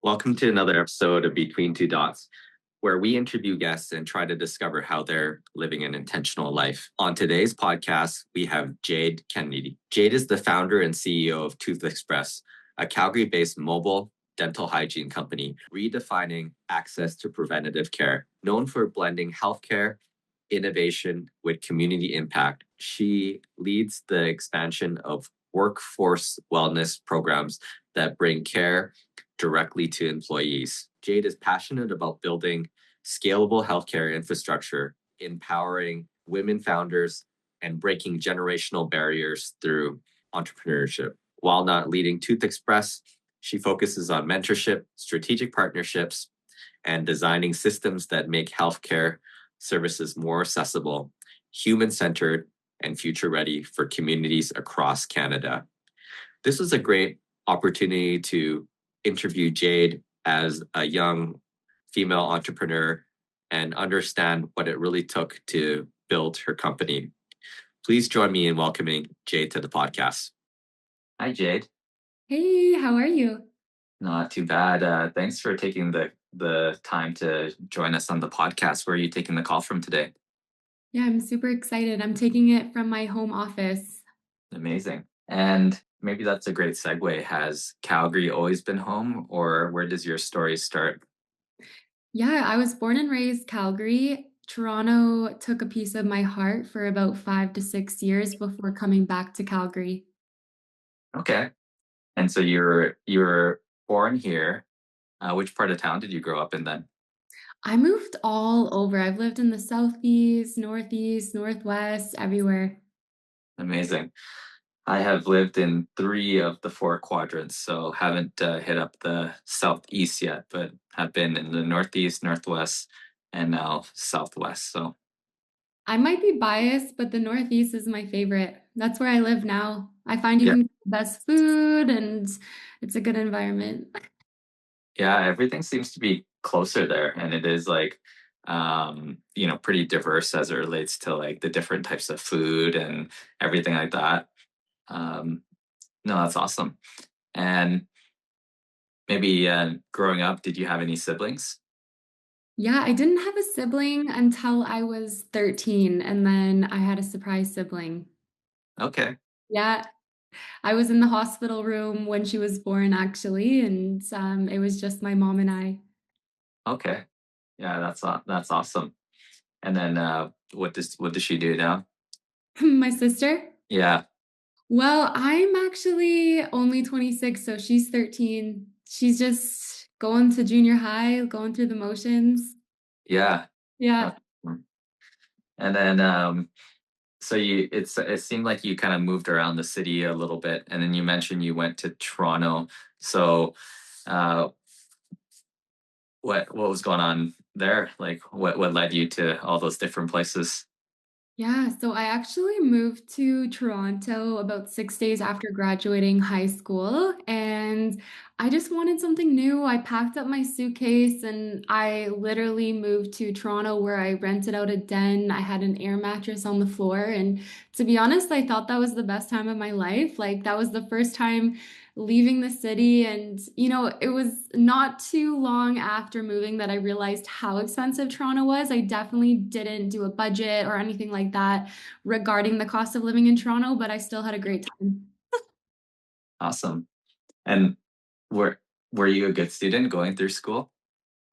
Welcome to another episode of Between Two Dots, where we interview guests and try to discover how they're living an intentional life. On today's podcast, we have Jade Kennedy. Jade is the founder and CEO of Tooth Express, a Calgary-based mobile dental hygiene company, redefining access to preventative care. Known for blending healthcare innovation with community impact, she leads the expansion of workforce wellness programs that bring care directly to employees. Jade is passionate about building scalable healthcare infrastructure, empowering women founders, and breaking generational barriers through entrepreneurship. While not leading Tooth Express, she focuses on mentorship, strategic partnerships, and designing systems that make healthcare services more accessible, human-centered, and future-ready for communities across Canada. This was a great opportunity to interview Jade as a young female entrepreneur and understand what it really took to build her company. Please join me in welcoming Jade to the podcast. Hi, Jade. Hey, how are you? Not too bad. Thanks for taking the time to join us on the podcast. Where are you taking the call from today? Yeah, I'm super excited. I'm taking it from my home office. Amazing. And maybe that's a great segue. Has Calgary always been home, or where does your story start? Yeah, I was born and raised Calgary. Toronto took a piece of my heart for about 5 to 6 years before coming back to Calgary. Okay. And so you're born here. Which part of town did you grow up in then? I moved all over. I've lived in the southeast, northeast, northwest, everywhere. Amazing. I have lived in three of the four quadrants, so haven't hit up the southeast yet, but have been in the northeast, northwest, and now southwest. So I might be biased, but the northeast is my favorite. That's where I live now. I find you yeah, can get the best food and it's a good environment. yeah, everything seems to be closer there, and it is like pretty diverse as it relates to like the different types of food and everything like that. Um, no, that's awesome. And maybe growing up, did you have any siblings? Yeah, I didn't have a sibling until I was 13, and then I had a surprise sibling. Okay. Yeah, I was in the hospital room when she was born, actually, and it was just my mom and I. Okay. Yeah, that's awesome. And then what does she do now? My sister? Yeah. Well, I'm actually only 26, so she's 13. She's just going to junior high, going through the motions. Yeah. Yeah. That's awesome. And then so it seemed like you kind of moved around the city a little bit, and then you mentioned you went to Toronto. So uh what was going on there? Like what led you to all those different places? Yeah, so I actually moved to Toronto about 6 days after graduating high school, and I just wanted something new. I packed up my suitcase and I literally moved to Toronto where I rented out a den. I had an air mattress on the floor, and to be honest, I thought that was the best time of my life. Like, that was the first time leaving the city, and it was not too long after moving that I realized how expensive Toronto was. I definitely didn't do a budget or anything like that regarding the cost of living in Toronto, but I still had a great time. Awesome. And were were you a good student going through school?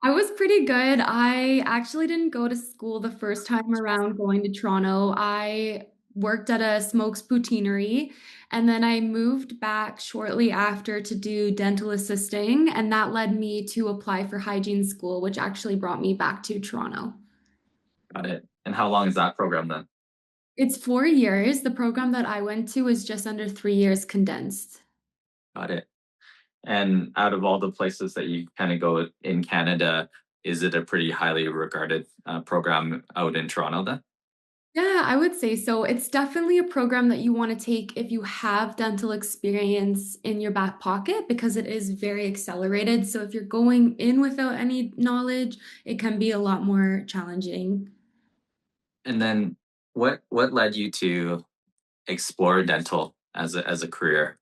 I was pretty good. I actually didn't go to school the first time around going to Toronto. I worked at a smokes poutineery, and then I moved back shortly after to do dental assisting, and that led me to apply for hygiene school, which actually brought me back to Toronto. Got it. And how long is that program then? It's 4 years. The program that I went to is just under 3 years condensed. Got it. And out of all the places that you kind of go in Canada, is it a pretty highly regarded program out in Toronto then? Yeah, I would say so. It's definitely a program that you want to take if you have dental experience in your back pocket because it is very accelerated. So if you're going in without any knowledge, it can be a lot more challenging. And then what led you to explore dental as a career?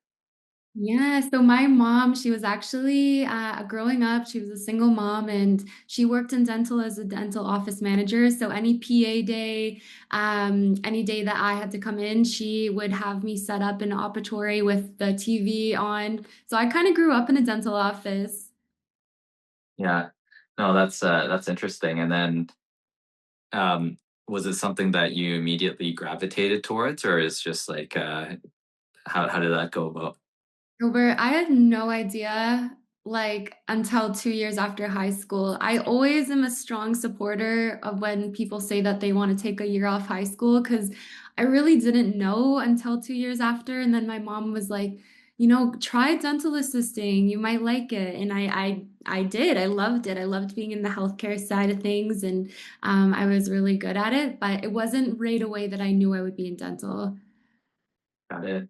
Yeah, so my mom, she was actually growing up, she was a single mom and she worked in dental as a dental office manager. So any PA day, any day that I had to come in, she would have me set up an operatory with the TV on. So I kind of grew up in a dental office. Yeah. No, that's interesting. And then um was it something that you immediately gravitated towards, or is just like how did that go about? Over, I had no idea, like, until 2 years after high school. I always am a strong supporter of when people say that they want to take a year off high school because I really didn't know until 2 years after. And then my mom was like, try dental assisting. You might like it. And I did. I loved it. I loved being in the healthcare side of things, and I was really good at it. But it wasn't right away that I knew I would be in dental. Got it.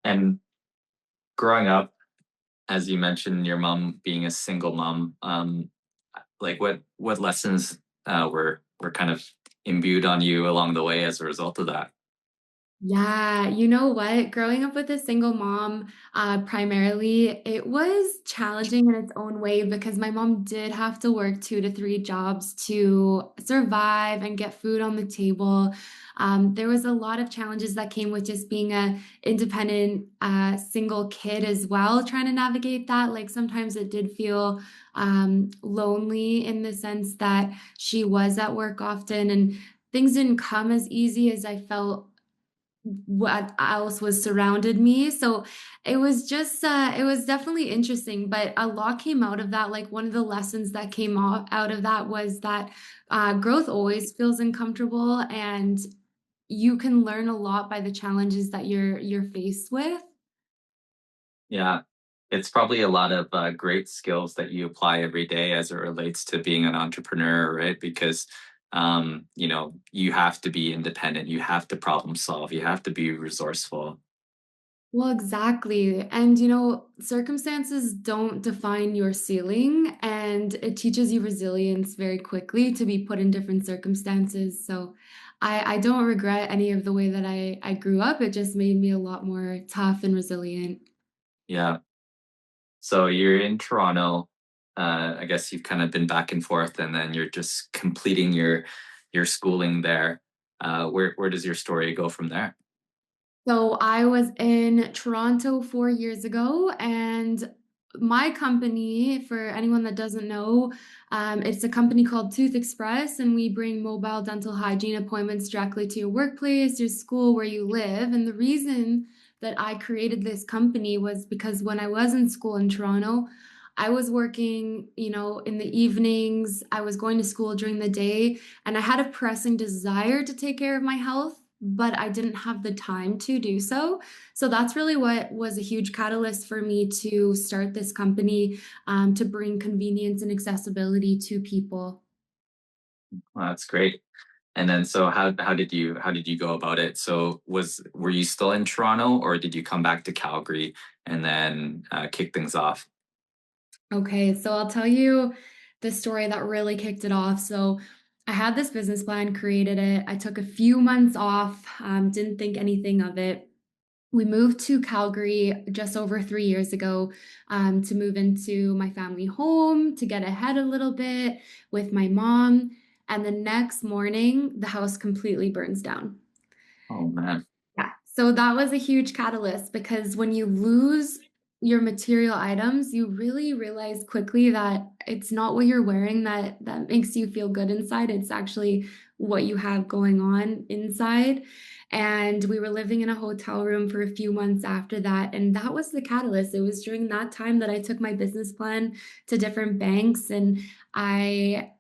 And growing up, as you mentioned, your mom being a single mom, like what lessons were kind of imbued on you along the way as a result of that? Yeah, you know what? Growing up with a single mom, primarily, it was challenging in its own way because my mom did have to work 2 to 3 jobs to survive and get food on the table. There was a lot of challenges that came with just being a independent, single kid as well, trying to navigate that. Like sometimes it did feel lonely in the sense that she was at work often and things didn't come as easy as I felt what else was surrounded me. So it was definitely interesting, but a lot came out of that. Like one of the lessons that came out of that was that growth always feels uncomfortable and you can learn a lot by the challenges that you're faced with. Yeah, it's probably a lot of great skills that you apply every day as it relates to being an entrepreneur, right? Because you have to be independent, you have to problem solve, you have to be resourceful. Well, exactly. And circumstances don't define your ceiling, and it teaches you resilience very quickly to be put in different circumstances. So I don't regret any of the way that I grew up. It just made me a lot more tough and resilient. Yeah. So you're in Toronto. I guess you've kind of been back and forth, and then you're just completing your schooling there. Where does your story go from there? So I was in Toronto 4 years ago, and my company, for anyone that doesn't know, it's a company called Tooth Express, and we bring mobile dental hygiene appointments directly to your workplace, your school, where you live. And the reason that I created this company was because when I was in school in Toronto, I was working, in the evenings, I was going to school during the day, and I had a pressing desire to take care of my health, but I didn't have the time to do so. So that's really what was a huge catalyst for me to start this company, to bring convenience and accessibility to people. Well, that's great. And then so how did you go about it? So were you still in Toronto, or did you come back to Calgary and then kick things off? Okay, so I'll tell you the story that really kicked it off. So I had this business plan, created it. I took a few months off, didn't think anything of it. We moved to Calgary just over 3 years ago, to move into my family home, to get ahead a little bit with my mom. And the next morning, the house completely burns down. Oh man. Yeah. So that was a huge catalyst because when you lose your material items, you really realize quickly that it's not what you're wearing that makes you feel good inside. It's actually what you have going on inside. And we were living in a hotel room for a few months after that, and that was the catalyst. It was during that time that I took my business plan to different banks, and I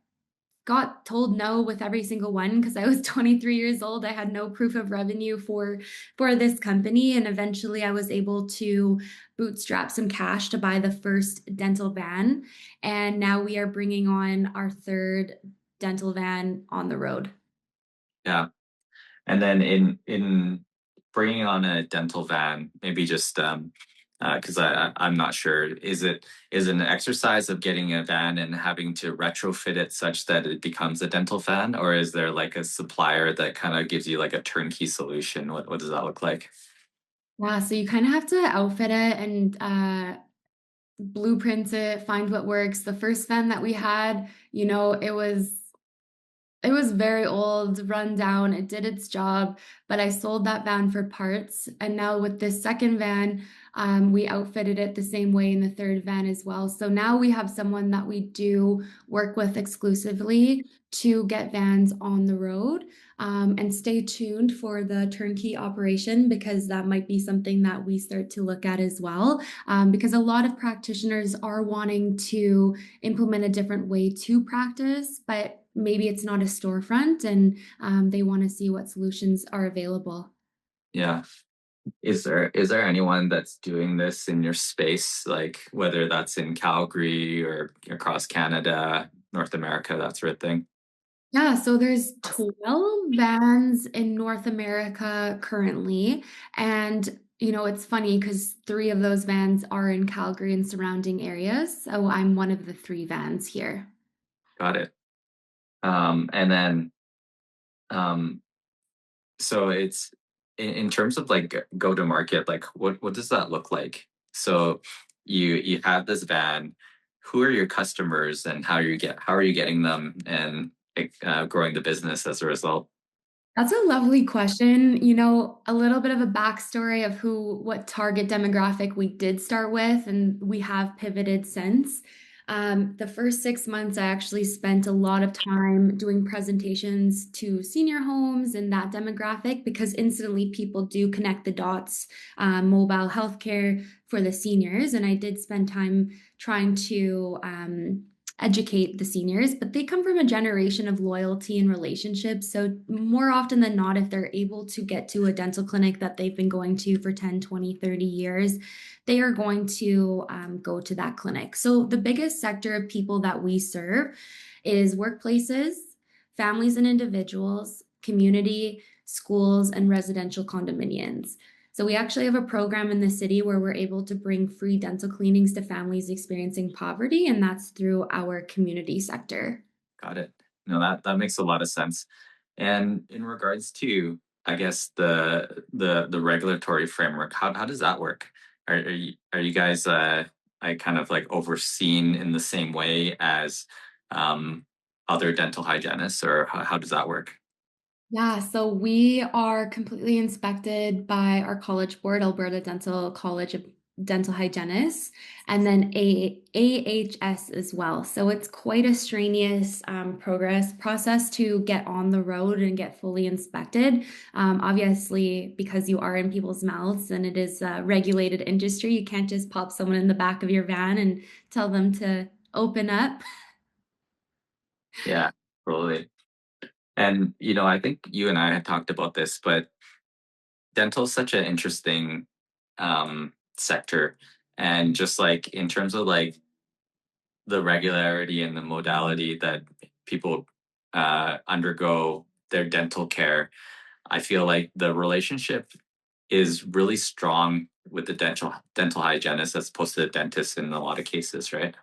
got told no with every single one because I was 23 years old. I had no proof of revenue for this company, and eventually I was able to bootstrap some cash to buy the first dental van, and now we are bringing on our third dental van on the road. Yeah. And then in bringing on a dental van, maybe just because I'm not sure, is it an exercise of getting a van and having to retrofit it such that it becomes a dental van, or is there like a supplier that kind of gives you like a turnkey solution? What does that look like? Yeah, so you kind of have to outfit it and blueprint it, find what works. The first van that we had, it was very old, run down. It did its job, but I sold that van for parts. And now with this second van, we outfitted it the same way in the third van as well. So now we have someone that we do work with exclusively to get vans on the road. And stay tuned for the turnkey operation because that might be something that we start to look at as well. Because a lot of practitioners are wanting to implement a different way to practice, but maybe it's not a storefront and they want to see what solutions are available. Yeah. Is there anyone that's doing this in your space, like whether that's in Calgary or across Canada, North America, that sort of thing? Yeah, so there's 12 vans in North America currently. And, it's funny because three of those vans are in Calgary and surrounding areas. So I'm one of the three vans here. Got it. And then um, so it's in terms of like go to market, like what does that look like? So you have this van. Who are your customers, and how are you getting them and growing the business as a result? That's a lovely question. A little bit of a backstory of what target demographic we did start with, and we have pivoted since. The first 6 months, I actually spent a lot of time doing presentations to senior homes and that demographic because instantly people do connect the dots, mobile healthcare for the seniors. And I did spend time trying to educate the seniors, but they come from a generation of loyalty and relationships. So, more often than not, if they're able to get to a dental clinic that they've been going to for 10, 20, 30 years, they are going to go to that clinic. So, the biggest sector of people that we serve is workplaces, families and individuals, community, schools, and residential condominiums. So we actually have a program in the city where we're able to bring free dental cleanings to families experiencing poverty, and that's through our community sector. Got it. No, that makes a lot of sense. And in regards to, I guess the regulatory framework, how does that work? Are you guys I kind of like overseen in the same way as um, other dental hygienists, or how does that work? Yeah, so we are completely inspected by our college board, Alberta Dental College of Dental Hygienists, and then AHS as well. So it's quite a strenuous progress process to get on the road and get fully inspected. Obviously, because you are in people's mouths and it is a regulated industry, you can't just pop someone in the back of your van and tell them to open up. Yeah, totally. And I think you and I had talked about this, but dental is such an interesting sector, and just like in terms of like the regularity and the modality that people undergo their dental care, I feel like the relationship is really strong with the dental hygienist as opposed to the dentist in a lot of cases, right?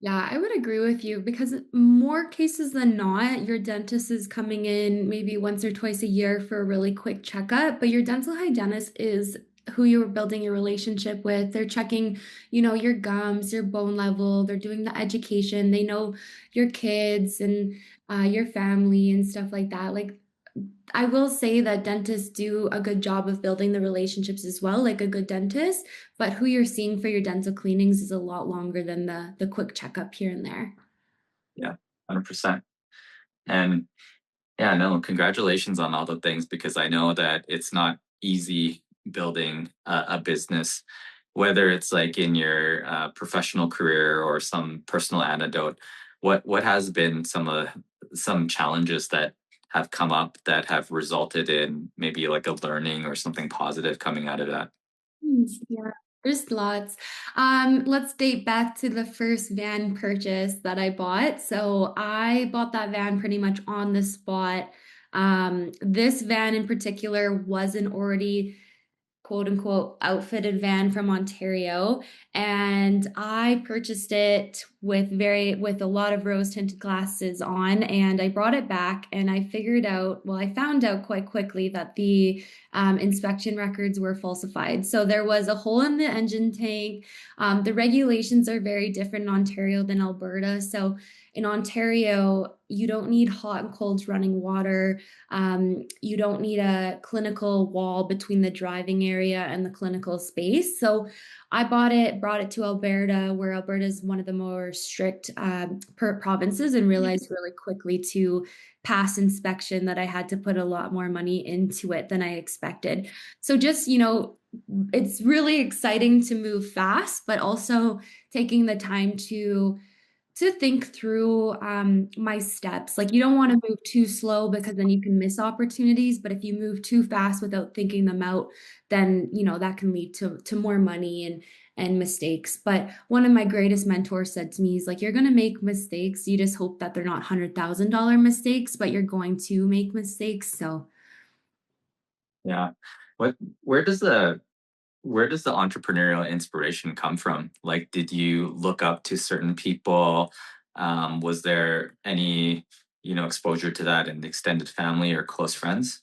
Yeah, I would agree with you because more cases than not, your dentist is coming in maybe once or twice a year for a really quick checkup, but your dental hygienist is who you're building your relationship with. They're checking, your gums, your bone level, they're doing the education, they know your kids and your family and stuff like that. Like I will say that dentists do a good job of building the relationships as well, like a good dentist, but who you're seeing for your dental cleanings is a lot longer than the quick checkup here and there. Yeah, 100%. And yeah, no, congratulations on all the things, because I know that it's not easy building a business, whether it's like in your professional career or some personal anecdote. What has been some challenges that have come up that have resulted in maybe like a learning or something positive coming out of that? Yeah, there's lots. Let's date back to the first van purchase that I bought. So I bought that van pretty much on the spot. This van in particular was an already quote unquote outfitted van from Ontario. And I purchased it with a lot of rose tinted glasses on, and I brought it back and I found out quite quickly that the inspection records were falsified. So there was a hole in the engine tank. The regulations are very different in Ontario than Alberta. So in Ontario, you don't need hot and cold running water. You don't need a clinical wall between the driving area and the clinical space. So I brought it to Alberta, where Alberta is one of the more strict provinces, and realized really quickly to pass inspection that I had to put a lot more money into it than I expected. So just, it's really exciting to move fast, but also taking the time to think through my steps. Like you don't want to move too slow because then you can miss opportunities. But if you move too fast without thinking them out, then that can lead to more money and mistakes. But one of my greatest mentors said to me, he's like, you're gonna make mistakes. You just hope that they're not $100,000 mistakes, but you're going to make mistakes. So Yeah. What where does the where does the entrepreneurial inspiration come from? Like, did you look up to certain people? Was there any, exposure to that in the extended family or close friends?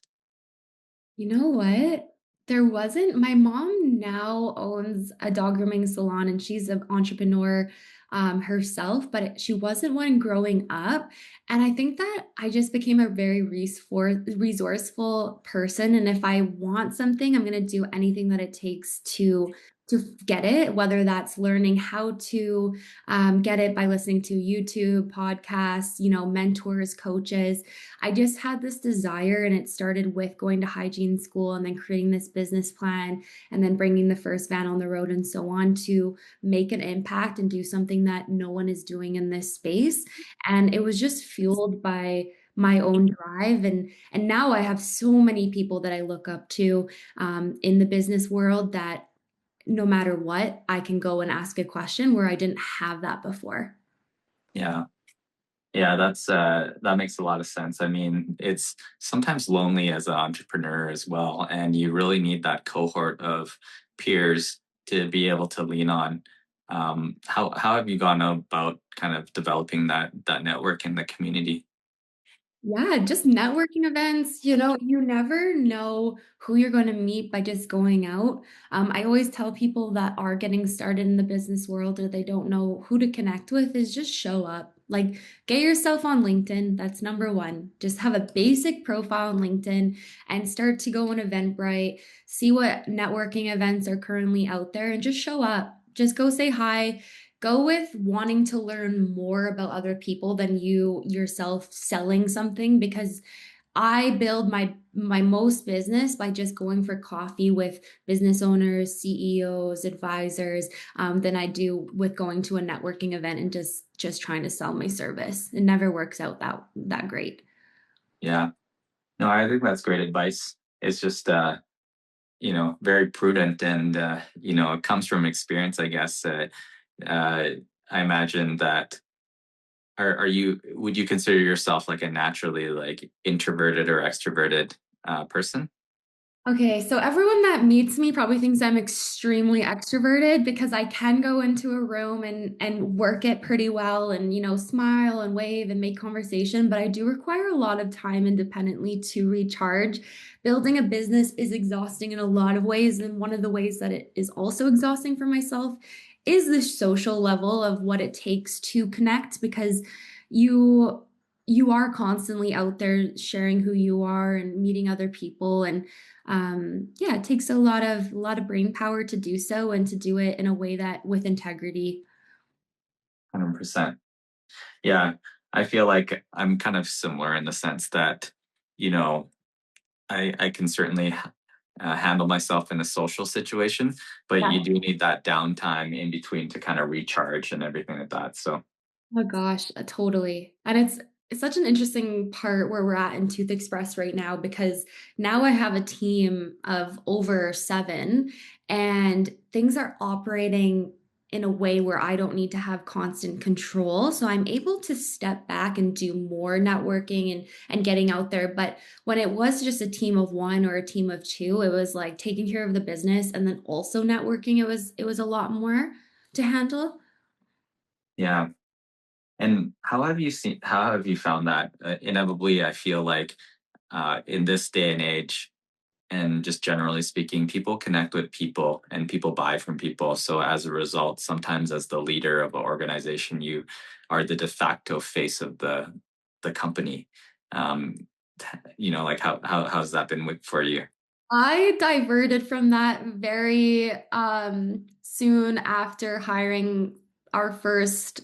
you know what? There wasn't. My mom now owns a dog grooming salon and she's an entrepreneur herself, but she wasn't one growing up. And I think that I just became a very resourceful person. And if I want something, I'm going to do anything that it takes to get it, whether that's learning how to get it by listening to YouTube, podcasts, mentors, coaches. I just had this desire, and it started with going to hygiene school and then creating this business plan and then bringing the first van on the road and so on to make an impact and do something that no one is doing in this space. And it was just fueled by my own drive, and now I have so many people that I look up to in the business world that no matter what, I can go and ask a question where I didn't have that before. Yeah. Yeah, that makes a lot of sense. I mean, it's sometimes lonely as an entrepreneur as well, and you really need that cohort of peers to be able to lean on. How have you gone about kind of developing that network in the community? Yeah, just networking events. You never know who you're going to meet by just going out. I always tell people that are getting started in the business world or they don't know who to connect with is just show up. Like, get yourself on LinkedIn. That's number one. Just have a basic profile on LinkedIn and start to go on Eventbrite, see what networking events are currently out there, and just show up. Just go say hi. Go with wanting to learn more about other people than you yourself selling something, because I build my most business by just going for coffee with business owners, CEOs, advisors, than I do with going to a networking event and just trying to sell my service. It never works out that great. Yeah, no, I think that's great advice. It's just very prudent, and it comes from experience, I guess. Uh, I imagine that are you would you consider yourself like a naturally like introverted or extroverted person? Okay, so everyone that meets me probably thinks I'm extremely extroverted because I can go into a room and work it pretty well and smile and wave and make conversation, but I do require a lot of time independently to recharge. Building a business is exhausting in a lot of ways, and one of the ways that it is also exhausting for myself is the social level of what it takes to connect, because you you are constantly out there sharing who you are and meeting other people, and yeah, it takes a lot of brain power to do so and to do it in a way that with integrity. 100%. Yeah, I feel like I'm kind of similar in the sense that, you know, I can certainly handle myself in a social situation, but you do need that downtime in between to kind of recharge and everything like that. So, Oh gosh, totally. And it's such an interesting part where we're at in Tooth Express right now, because now I have a team of over seven and things are operating in a way where I don't need to have constant control. So I'm able to step back and do more networking and getting out there. But when it was just a team of one or a team of two, it was like taking care of the business and then also networking. It was a lot more to handle. yeah. And how have you found that? Inevitably, I feel like in this day and age, and just generally speaking, people connect with people and people buy from people. So as a result, sometimes as the leader of an organization, you are the de facto face of the company. Um, like how's that been for you? I diverted from that very soon after hiring our first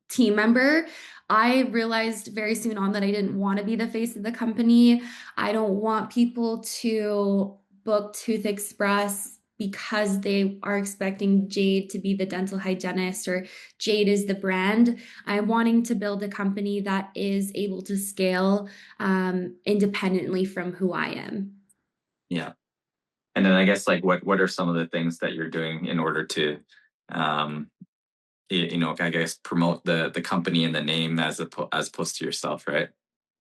team member. I realized very soon on that I didn't want to be the face of the company. I don't want people to book Tooth Express because they are expecting Jade to be the dental hygienist or Jade is the brand. I'm wanting to build a company that is able to scale independently from who I am. Yeah. And then I guess like what are some of the things that you're doing in order to um I guess promote the company and the name as opposed to yourself, right?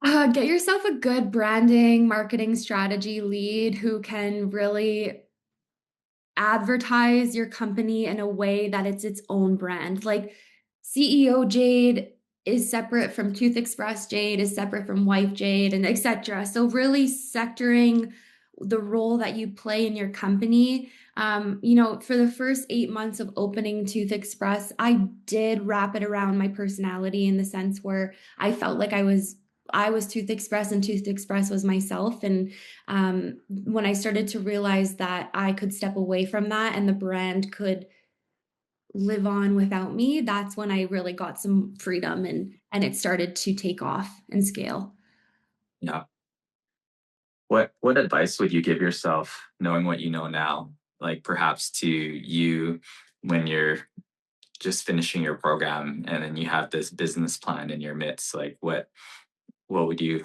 Get yourself a good branding, marketing strategy lead who can really advertise your company in a way that it's its own brand. Like CEO Jade is separate from Tooth Express Jade, is separate from Wife Jade, and etc. So really sectoring the role that you play in your company. For the first 8 months of opening Tooth Express, I did wrap it around my personality in the sense where I felt like I was Tooth Express and Tooth Express was myself. And when I started to realize that I could step away from that and the brand could live on without me, that's when I really got some freedom and it started to take off and scale. Yeah. What advice would you give yourself, knowing what you know now, like perhaps to you when you're just finishing your program and then you have this business plan in your midst? Like what would you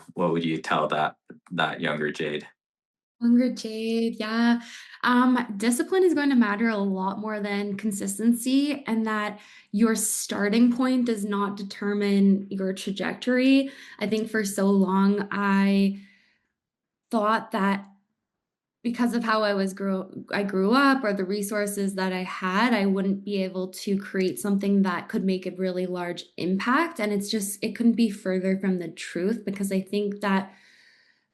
tell that younger Jade? Younger Jade, yeah. Discipline is going to matter a lot more than consistency, and that your starting point does not determine your trajectory. I think for so long I thought that because of how I grew up or the resources that I had, I wouldn't be able to create something that could make a really large impact. And it couldn't be further from the truth because I think that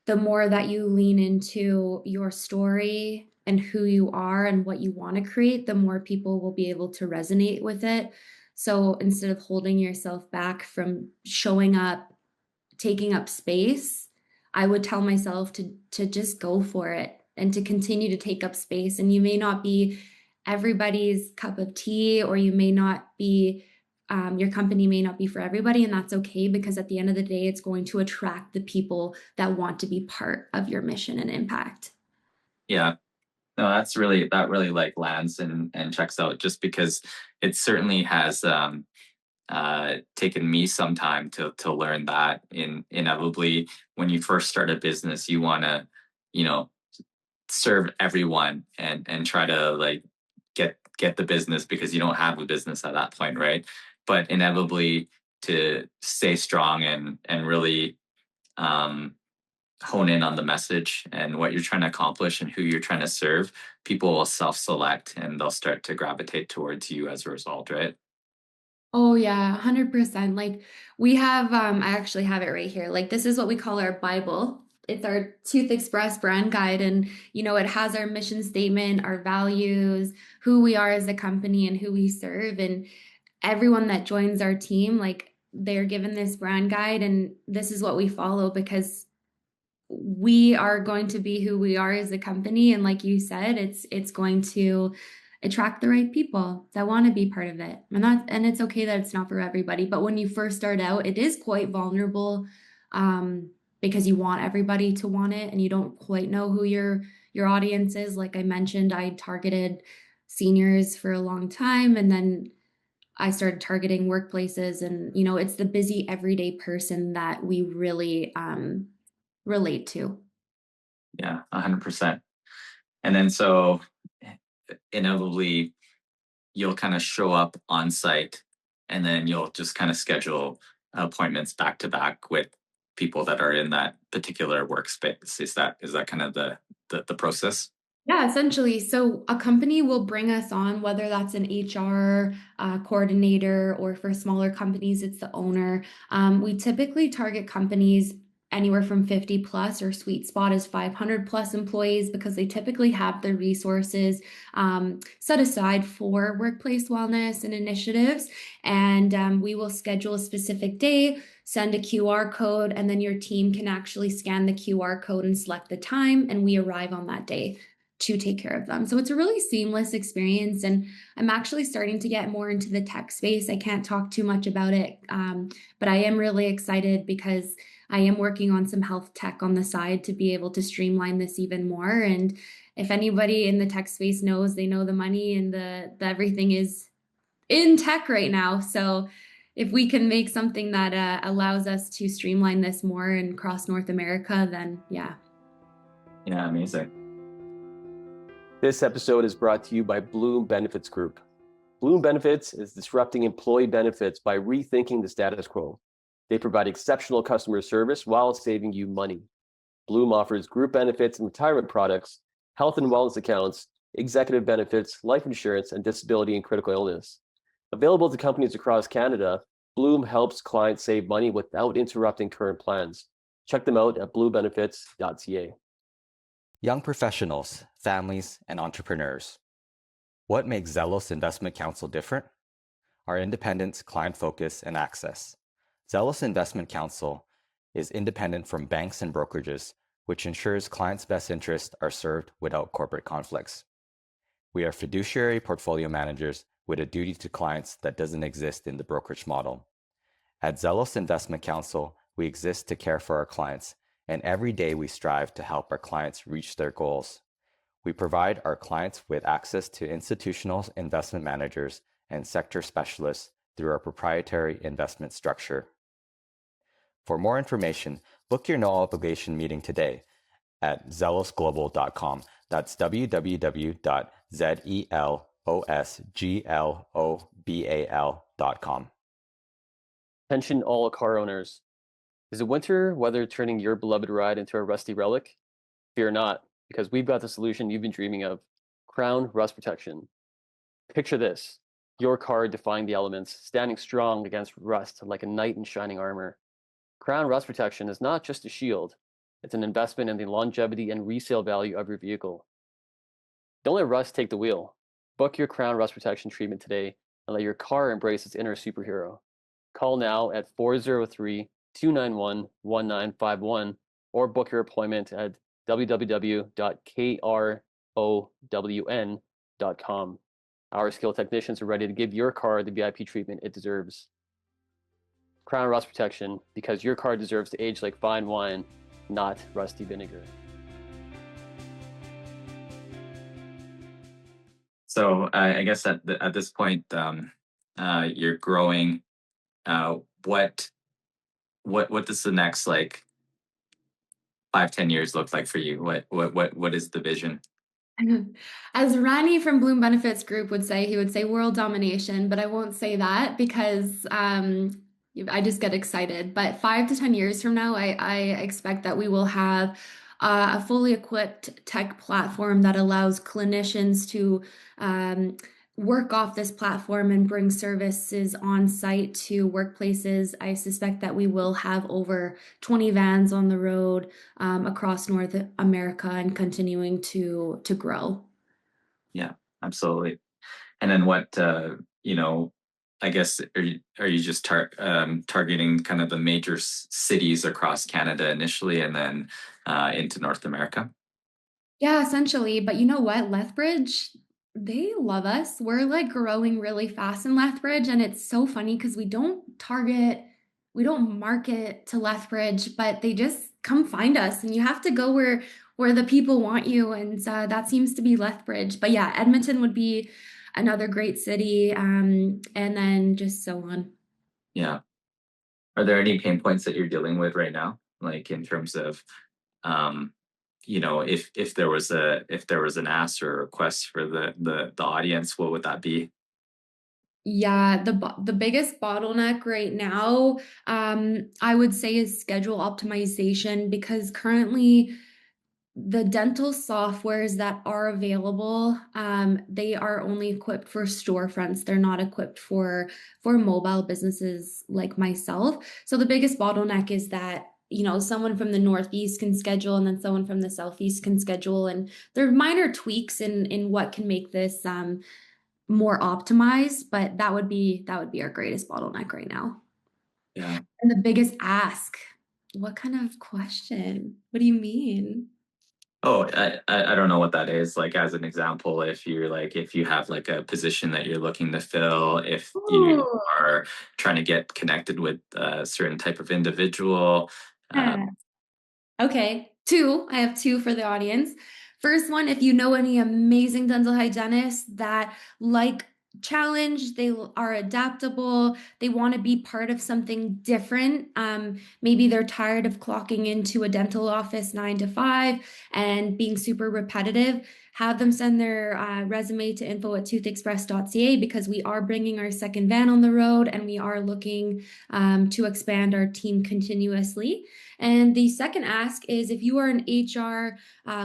the more that you lean into your story and who you are and what you want to create, the more people will be able to resonate with it. So instead of holding yourself back from showing up, taking up space, I would tell myself to just go for it and to continue to take up space. And you may not be everybody's cup of tea, or you may not be your company may not be for everybody, and that's okay because at the end of the day, it's going to attract the people that want to be part of your mission and impact. Yeah. No, that really like lands and checks out just because it certainly has taken me some time to learn that inevitably when you first start a business, you want to, you know, serve everyone and try to like get the business because you don't have a business at that point, right? But inevitably to stay strong and really um hone in on the message and what you're trying to accomplish and who you're trying to serve, people will self-select and they'll start to gravitate towards you as a result, right? Oh yeah, 100%. Like we have I actually have it right here. Like this is what we call our Bible. It's our Tooth Express brand guide, and it has our mission statement, our values, who we are as a company and who we serve, and everyone that joins our team, like they're given this brand guide and this is what we follow because we are going to be who we are as a company, and like you said, it's going to attract the right people that want to be part of it. And it's okay that it's not for everybody, but when you first start out it is quite vulnerable, because you want everybody to want it and you don't quite know who your audience is. Like I mentioned, I targeted seniors for a long time, and then I started targeting workplaces, and it's the busy everyday person that we really relate to. Yeah, 100%. And then so inevitably you'll kind of show up on site and then you'll just kind of schedule appointments back to back with people that are in that particular workspace. Is that kind of the process? Yeah, essentially. So a company will bring us on, whether that's an HR coordinator or for smaller companies, it's the owner. We typically target companies anywhere from 50 plus, or sweet spot is 500 plus employees because they typically have the resources set aside for workplace wellness and initiatives. And we will schedule a specific day, send a QR code, and then your team can actually scan the QR code and select the time, and we arrive on that day to take care of them. So it's a really seamless experience. And I'm actually starting to get more into the tech space. I can't talk too much about it, but I am really excited because I am working on some health tech on the side to be able to streamline this even more. And if anybody in the tech space knows, they know the money and the everything is in tech right now. So if we can make something that allows us to streamline this more and across North America, then yeah. Yeah, amazing. This episode is brought to you by Bloom Benefits Group. Bloom Benefits is disrupting employee benefits by rethinking the status quo. They provide exceptional customer service while saving you money. Bloom offers group benefits and retirement products, health and wellness accounts, executive benefits, life insurance, and disability and critical illness. Available to companies across Canada, Bloom helps clients save money without interrupting current plans. Check them out at bluebenefits.ca. Young professionals, families, and entrepreneurs. What makes Zelos Investment Counsel different? Our independence, client focus, and access. Zelos Investment Counsel is independent from banks and brokerages, which ensures clients' best interests are served without corporate conflicts. We are fiduciary portfolio managers with a duty to clients that doesn't exist in the brokerage model. At Zelos Investment Counsel, we exist to care for our clients, and every day we strive to help our clients reach their goals. We provide our clients with access to institutional investment managers and sector specialists through our proprietary investment structure. For more information, book your no obligation meeting today at zelosglobal.com. That's www.zelosglobal.com. Attention all car owners. Is the winter weather turning your beloved ride into a rusty relic? Fear not, because we've got the solution you've been dreaming of: Crown Rust Protection. Picture this: your car defying the elements, standing strong against rust like a knight in shining armor. Crown Rust Protection is not just a shield, it's an investment in the longevity and resale value of your vehicle. Don't let rust take the wheel. Book your Crown Rust Protection treatment today and let your car embrace its inner superhero. Call now at 403-291-1951 or book your appointment at www.krown.com. Our skilled technicians are ready to give your car the VIP treatment it deserves. Crown Rust Protection, because your car deserves to age like fine wine, not rusty vinegar. So I guess at this point, you're growing. What does the next like 5-10 years look like for you? What is the vision? As Rani from Bloom Benefits Group would say, he would say world domination, but I won't say that because I just get excited. But 5 to 10 years from now, I expect that we will have a fully equipped tech platform that allows clinicians to work off this platform and bring services on site to workplaces. I suspect that we will have over 20 vans on the road across North America and continuing to grow. Yeah, absolutely. And then what I guess are you just targeting kind of the major cities across Canada initially, and then into North America? Yeah, essentially. But you know what? Lethbridge, they love us. We're like growing really fast in Lethbridge, and it's so funny because we don't market to Lethbridge, but they just come find us, and you have to go where the people want you, and that seems to be Lethbridge. But yeah, Edmonton would be another great city, and then just so on. Yeah. Are there any pain points that you're dealing with right now, like in terms of um, if there was an ask or a request for the audience, what would that be? Yeah, the biggest bottleneck right now, I would say is schedule optimization because currently the dental softwares that are available, they are only equipped for storefronts. They're not equipped for mobile businesses like myself. So the biggest bottleneck is that, someone from the Northeast can schedule and then someone from the Southeast can schedule. And there are minor tweaks in what can make this more optimized, but that would be our greatest bottleneck right now. Yeah. And the biggest ask. What kind of question? What do you mean? Oh, I don't know what that is. Like, as an example, if you have like a position that you're looking to fill, if you Oh, are trying to get connected with a certain type of individual. yeah. Okay, two. I have two for the audience. First one, if you know any amazing dental hygienists that like challenge, they are adaptable, they want to be part of something different. Maybe they're tired of clocking into a dental office 9 to 5 and being super repetitive. Have them send their resume to info@toothexpress.ca because we are bringing our second van on the road and we are looking to expand our team continuously. And the second ask is if you are an HR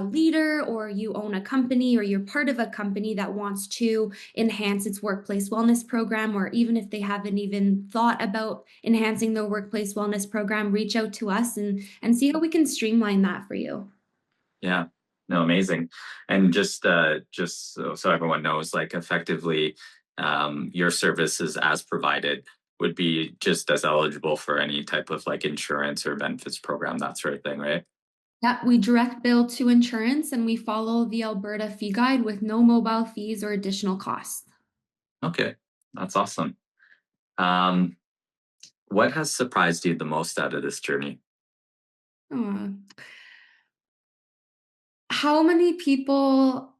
leader or you own a company or you're part of a company that wants to enhance its workplace wellness program, or even if they haven't even thought about enhancing their workplace wellness program, reach out to us and see how we can streamline that for you. Yeah. No, amazing. And just so everyone knows, like effectively, your services as provided would be just as eligible for any type of like insurance or benefits program, that sort of thing, right? Yeah, we direct bill to insurance and we follow the Alberta fee guide with no mobile fees or additional costs. Okay, that's awesome. Um, what has surprised you the most out of this journey? Aw. How many people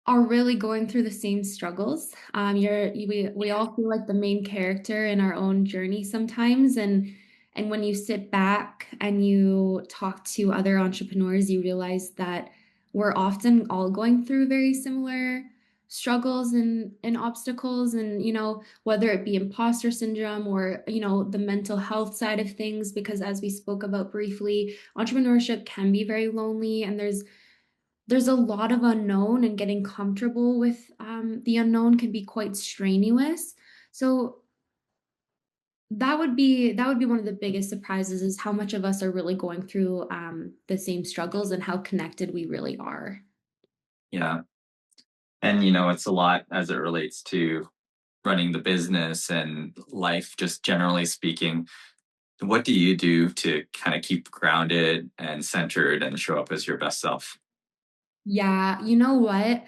are really going through the same struggles? We all feel like the main character in our own journey sometimes, and when you sit back and you talk to other entrepreneurs, you realize that we're often all going through very similar struggles and obstacles, and whether it be imposter syndrome or the mental health side of things, because as we spoke about briefly, entrepreneurship can be very lonely, and there's a lot of unknown, and getting comfortable with the unknown can be quite strenuous. So that would be one of the biggest surprises, is how much of us are really going through the same struggles and how connected we really are. Yeah. And it's a lot as it relates to running the business and life, just generally speaking. What do you do to kind of keep grounded and centered and show up as your best self? Yeah, you know what?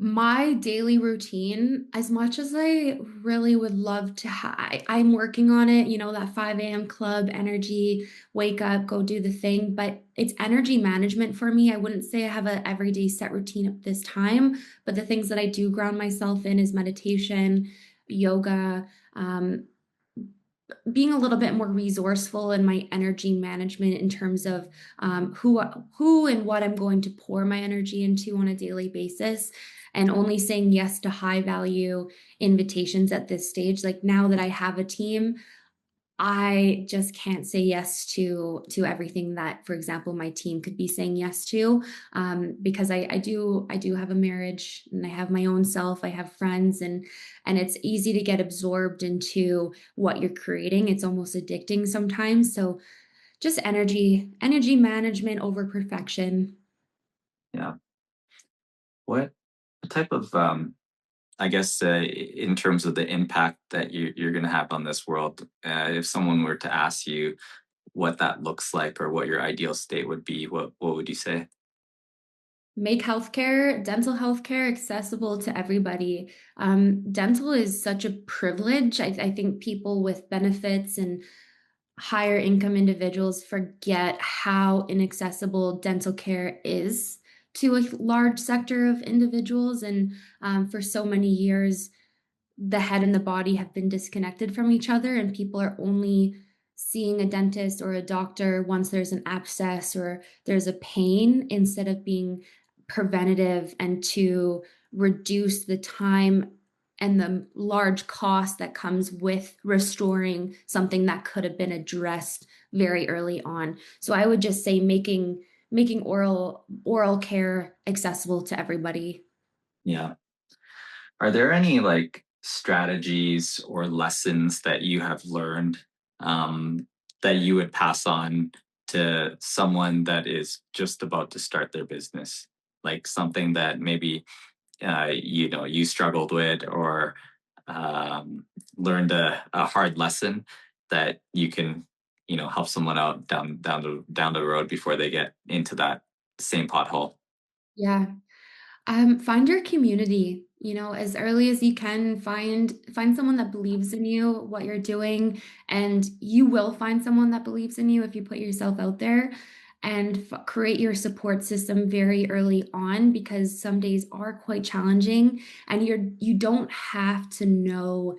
My daily routine, as much as I really would love to I'm working on it, that 5 a.m. club energy, wake up, go do the thing, but it's energy management for me. I wouldn't say I have a everyday set routine at this time, but the things that I do ground myself in is meditation, yoga, um, being a little bit more resourceful in my energy management in terms of who and what I'm going to pour my energy into on a daily basis, and only saying yes to high value invitations at this stage. Like, now that I have a team, I just can't say yes to everything that, for example, my team could be saying yes to, because I do have a marriage and I have my own self. I have friends, and it's easy to get absorbed into what you're creating. It's almost addicting sometimes. So just energy management over perfection. Yeah. What type of I guess in terms of the impact that you're going to have on this world, if someone were to ask you what that looks like or what your ideal state would be, what would you say? Make healthcare, dental healthcare, accessible to everybody. Dental is such a privilege. I think people with benefits and higher income individuals forget how inaccessible dental care is to a large sector of individuals. And for so many years, the head and the body have been disconnected from each other, and people are only seeing a dentist or a doctor once there's an abscess or there's a pain, instead of being preventative and to reduce the time and the large cost that comes with restoring something that could have been addressed very early on. So I would just say making oral care accessible to everybody. Yeah. Are there any like strategies or lessons that you have learned that you would pass on to someone that is just about to start their business? Like something that maybe you struggled with or learned a hard lesson that you can help someone out down the road before they get into that same pothole. Yeah. Find your community, as early as you can, find someone that believes in you, what you're doing, and you will find someone that believes in you if you put yourself out there and create your support system very early on because some days are quite challenging and you don't have to know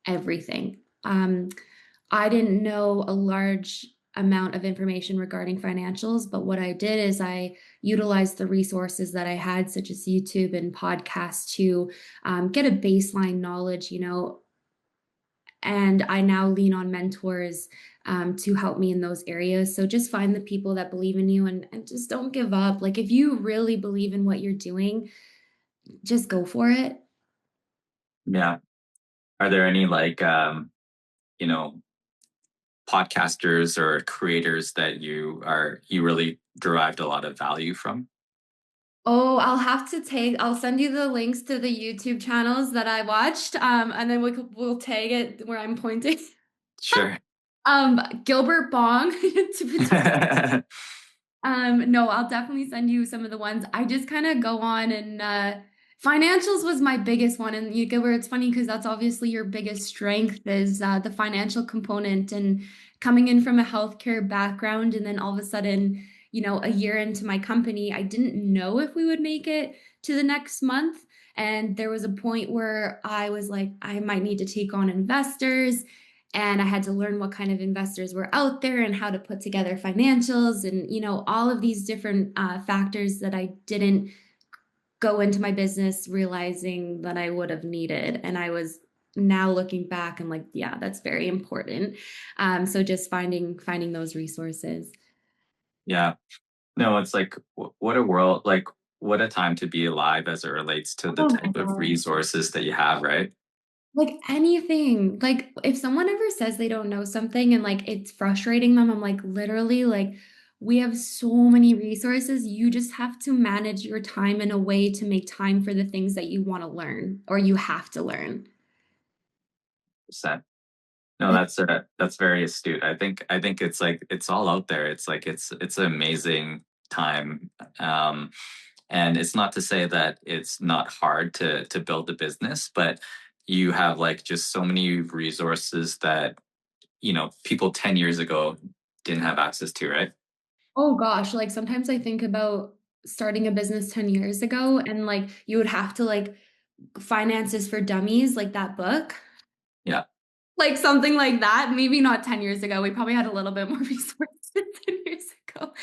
everything. I didn't know a large amount of information regarding financials, but what I did is I utilized the resources that I had, such as YouTube and podcasts, to get a baseline knowledge, and I now lean on mentors to help me in those areas. So just find the people that believe in you and just don't give up. Like if you really believe in what you're doing, just go for it. Yeah. Are there any like you know podcasters or creators that you really derived a lot of value from? Oh, I'll send you the links to the YouTube channels that I watched, and then we'll tag it where I'm pointing. Sure. Gilbert Bong. No, I'll definitely send you some of the ones. I just kind of go on and financials was my biggest one, and you get where it's funny because that's obviously your biggest strength is the financial component and coming in from a healthcare background, and then all of a sudden, a year into my company, I didn't know if we would make it to the next month. And there was a point where I was like, I might need to take on investors and I had to learn what kind of investors were out there and how to put together financials and all of these different factors that I didn't go into my business realizing that I would have needed. And I was now looking back and like, yeah, that's very important. So just finding those resources. Yeah. No, it's like what a world, like what a time to be alive as it relates to the Oh my type of God. resources that you have, right? Like anything, like if someone ever says they don't know something and like it's frustrating them, I'm like, literally, like we have so many resources. You just have to manage your time in a way to make time for the things that you want to learn or you have to learn. Percent. No, that's very astute. I think it's like it's all out there. It's like it's an amazing time. And it's not to say that it's not hard to build a business, but you have like just so many resources that people 10 years ago didn't have access to, right? Oh gosh, like sometimes I think about starting a business 10 years ago and like you would have to like finances for dummies, like that book. Yeah. Like something like that. Maybe not 10 years ago. We probably had a little bit more resources 10 years ago.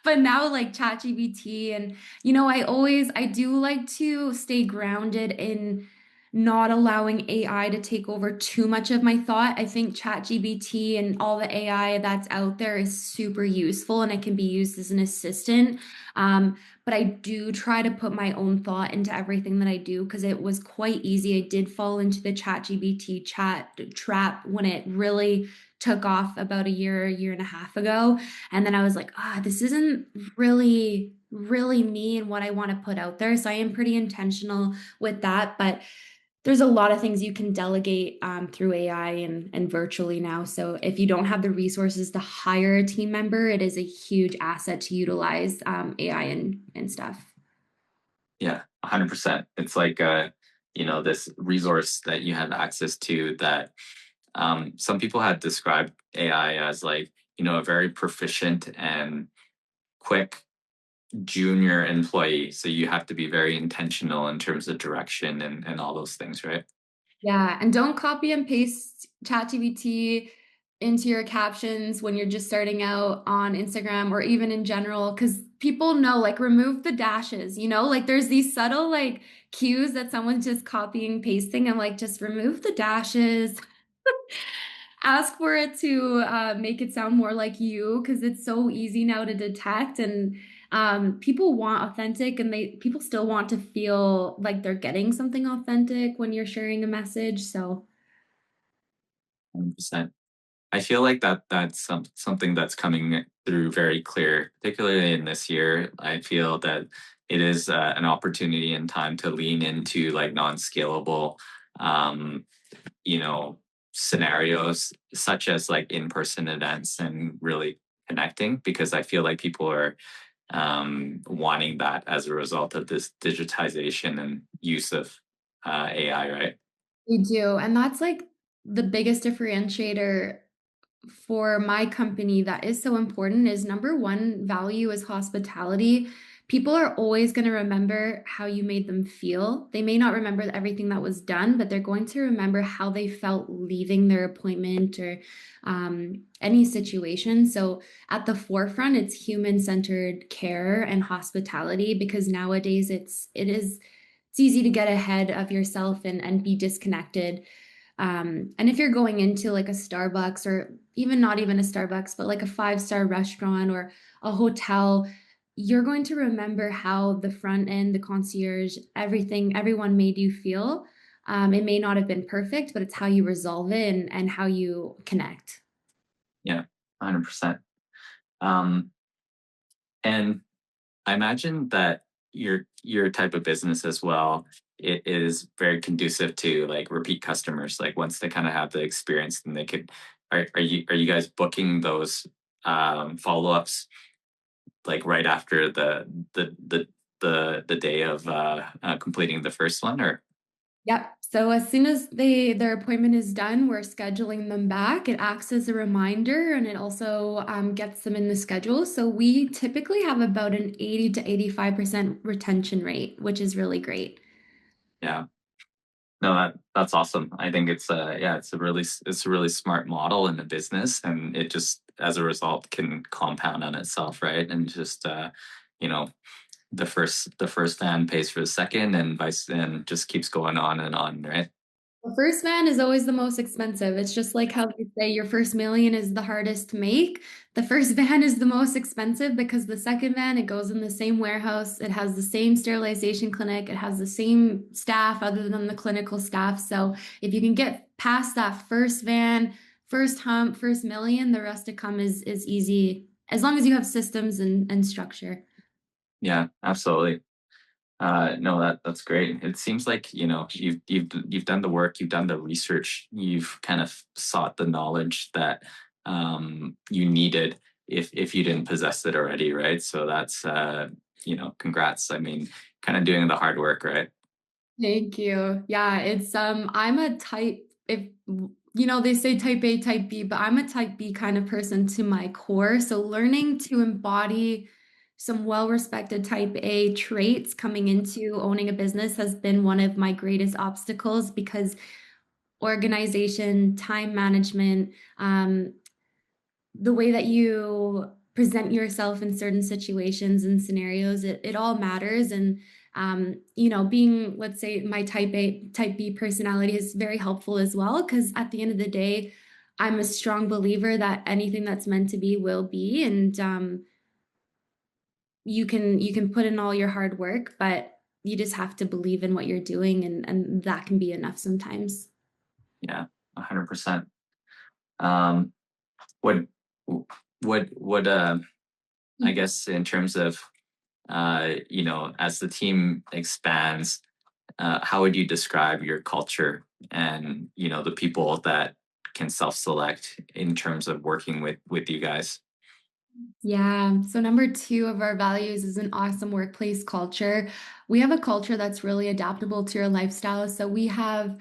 But now like ChatGPT and I do like to stay grounded in not allowing AI to take over too much of my thought. I think ChatGPT and all the AI that's out there is super useful and it can be used as an assistant. But I do try to put my own thought into everything that I do because it was quite easy. I did fall into the ChatGPT chat trap when it really took off about a year and a half ago. And then I was like, this isn't really, really me and what I want to put out there. So I am pretty intentional with that. But there's a lot of things you can delegate through AI and virtually now. So if you don't have the resources to hire a team member, it is a huge asset to utilize AI and stuff. Yeah, 100%. It's like this resource that you have access to that some people had described AI as like, a very proficient and quick junior employee. So you have to be very intentional in terms of direction and all those things, right? Yeah, and don't copy and paste ChatGPT into your captions when you're just starting out on Instagram or even in general, because people know, like, remove the dashes, like there's these subtle like cues that someone's just copying, pasting. I'm like, just remove the dashes. Ask for it to make it sound more like you because it's so easy now to detect. And People want authentic, and people still want to feel like they're getting something authentic when you're sharing a message. So 100%. I feel like that's something that's coming through very clear, particularly in this year. I feel that it is an opportunity and time to lean into like non-scalable, um, you know, scenarios such as like in-person events and really connecting, because I feel like people are wanting that as a result of this digitization and use of AI, right? we do. And that's like the biggest differentiator for my company that is so important is number one value is hospitality. People are always going to remember how you made them feel. They may not remember everything that was done, but they're going to remember how they felt leaving their appointment or any situation. So at the forefront, it's human-centered care and hospitality, because nowadays it's easy to get ahead of yourself and be disconnected. And if you're going into like a Starbucks, or even not even a Starbucks, but like a five-star restaurant or a hotel, you're going to remember how the front end, the concierge, everyone made you feel. It may not have been perfect, but it's how you resolve it and how you connect. Yeah, 100%. Um, and I imagine that your type of business as well, it is very conducive to like repeat customers. Like once they kind of have the experience, and they could, are you guys booking those follow-ups like right after the day of completing the first one, or? Yep. So as soon as their appointment is done, we're scheduling them back. It acts as a reminder, and it also gets them in the schedule. So we typically have about an 80 to 85% retention rate, which is really great. Yeah. No, that's awesome. I think it's yeah, it's a really smart model in the business, and it just as a result can compound on itself, right? And just you know, the first fan pays for the second, and vice, and just keeps going on, right? The first van is always the most expensive. It's just like how they say your first million is the hardest to make. The first van is the most expensive because the second van, it goes in the same warehouse. It has the same sterilization clinic. It has the same staff other than the clinical staff. So if you can get past that first van, first hump, first million, the rest to come is easy as long as you have systems and structure. Yeah, absolutely. No, that's great. It seems like, you've done the work, you've done the research, you've kind of sought the knowledge that you needed if you didn't possess it already, right? So that's congrats. I mean, kind of doing the hard work, right? Thank you. Yeah, it's I'm a type if they say type A, type B, but I'm a type B kind of person to my core. So learning to embody some well-respected type A traits coming into owning a business has been one of my greatest obstacles, because organization, time management, the way that you present yourself in certain situations and scenarios, it all matters. And being, let's say, my type A, type B personality is very helpful as well, because at the end of the day, I'm a strong believer that anything that's meant to be will be. And you can put in all your hard work, but you just have to believe in what you're doing, and that can be enough sometimes. Yeah, 100%. Um, what what I guess in terms of as the team expands, how would you describe your culture and the people that can self-select in terms of working with you guys? Yeah. So number two of our values is an awesome workplace culture. We have a culture that's really adaptable to your lifestyle. So we have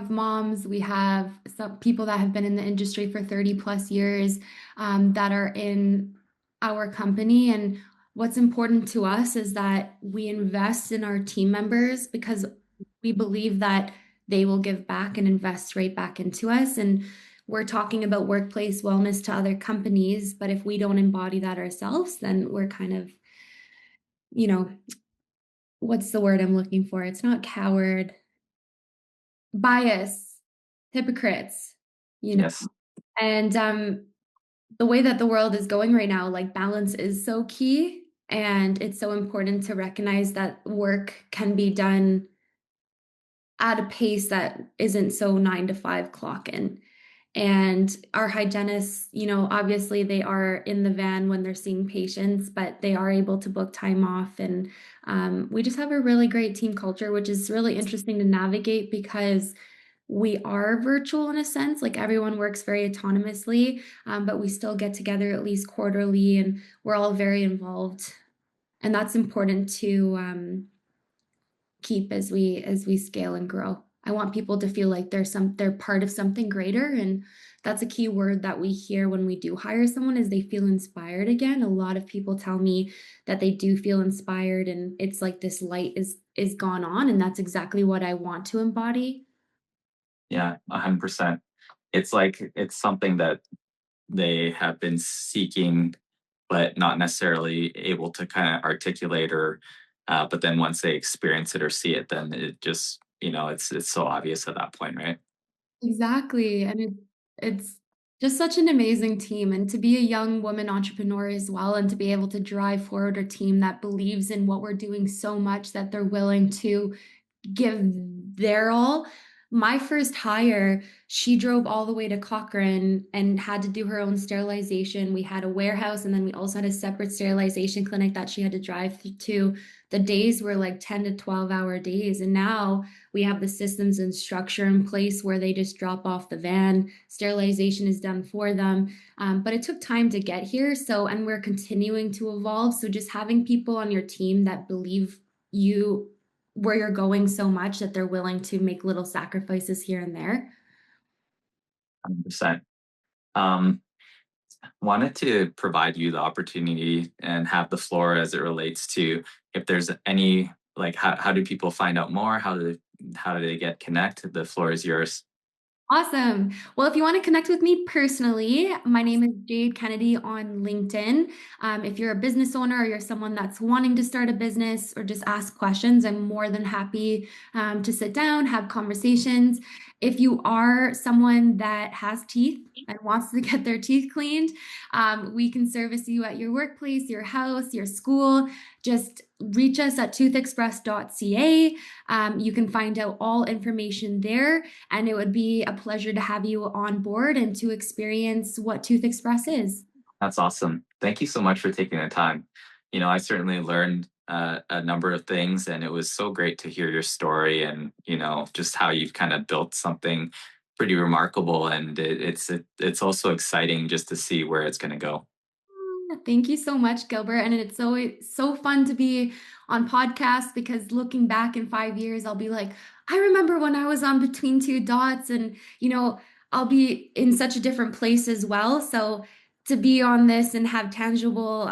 moms, we have some people that have been in the industry for 30 plus years, that are in our company. And what's important to us is that we invest in our team members, because we believe that they will give back and invest right back into us. And we're talking about workplace wellness to other companies, but if we don't embody that ourselves, then we're kind of, you know, what's the word I'm looking for? It's not coward, bias, hypocrites, you know. Yes. And the way that the world is going right now, like balance is so key. And it's so important to recognize that work can be done at a pace that isn't so 9 to 5 clock in. And our hygienists, obviously they are in the van when they're seeing patients, but they are able to book time off. And we just have a really great team culture, which is really interesting to navigate because we are virtual in a sense, like everyone works very autonomously, but we still get together at least quarterly and we're all very involved. And that's important to keep as we scale and grow. I want people to feel like they're part of something greater, and that's a key word that we hear when we do hire someone is they feel inspired again. A lot of people tell me that they do feel inspired and it's like this light is gone on, and that's exactly what I want to embody. Yeah, 100%. It's like it's something that they have been seeking, but not necessarily able to kind of articulate or, but then once they experience it or see it, then it just, it's so obvious at that point, right? Exactly. And it's just such an amazing team. And to be a young woman entrepreneur as well, and to be able to drive forward a team that believes in what we're doing so much that they're willing to give their all. My first hire, she drove all the way to Cochrane and had to do her own sterilization. We had a warehouse, and then we also had a separate sterilization clinic that she had to drive to. The days were like 10 to 12-hour days. And now we have the systems and structure in place where they just drop off the van. Sterilization is done for them. But it took time to get here. So, and we're continuing to evolve. So just having people on your team that believe you where you're going so much that they're willing to make little sacrifices here and there. 100%. Wanted to provide you the opportunity and have the floor as it relates to if there's any, like, how do people find out more? How do they get connected? The floor is yours. Awesome. Well, if you want to connect with me personally, my name is Jade Kennedy on LinkedIn. If you're a business owner or you're someone that's wanting to start a business or just ask questions, I'm more than happy to sit down, have conversations. If you are someone that has teeth and wants to get their teeth cleaned, we can service you at your workplace, your house, your school. Just reach us at toothexpress.ca. You can find out all information there, and it would be a pleasure to have you on board and to experience what Tooth Express is. That's awesome. Thank you so much for taking the time. I certainly learned a number of things, and it was so great to hear your story and, just how you've kind of built something pretty remarkable. And it's also exciting just to see where it's going to go. Thank you so much, Gilbert. And it's so fun to be on podcasts because looking back in 5 years, I'll be like, I remember when I was on Between Two Dots, and I'll be in such a different place as well. So to be on this and have tangible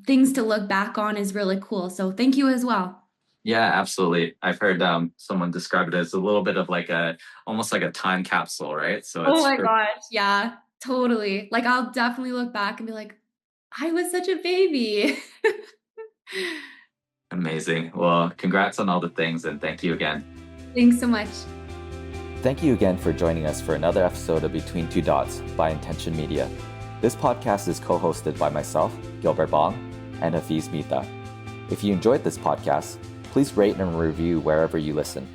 things to look back on is really cool. So thank you as well. Yeah, absolutely. I've heard someone describe it as a little bit of almost like a time capsule, right? So Oh my gosh, yeah, totally. Like I'll definitely look back and be like, I was such a baby. Amazing. Well, congrats on all the things, and thank you again. Thanks so much. Thank you again for joining us for another episode of Between Two Dots by Intention Media. This podcast is co-hosted by myself, Gilbert Bong, and Hafiz Mita. If you enjoyed this podcast, please rate and review wherever you listen.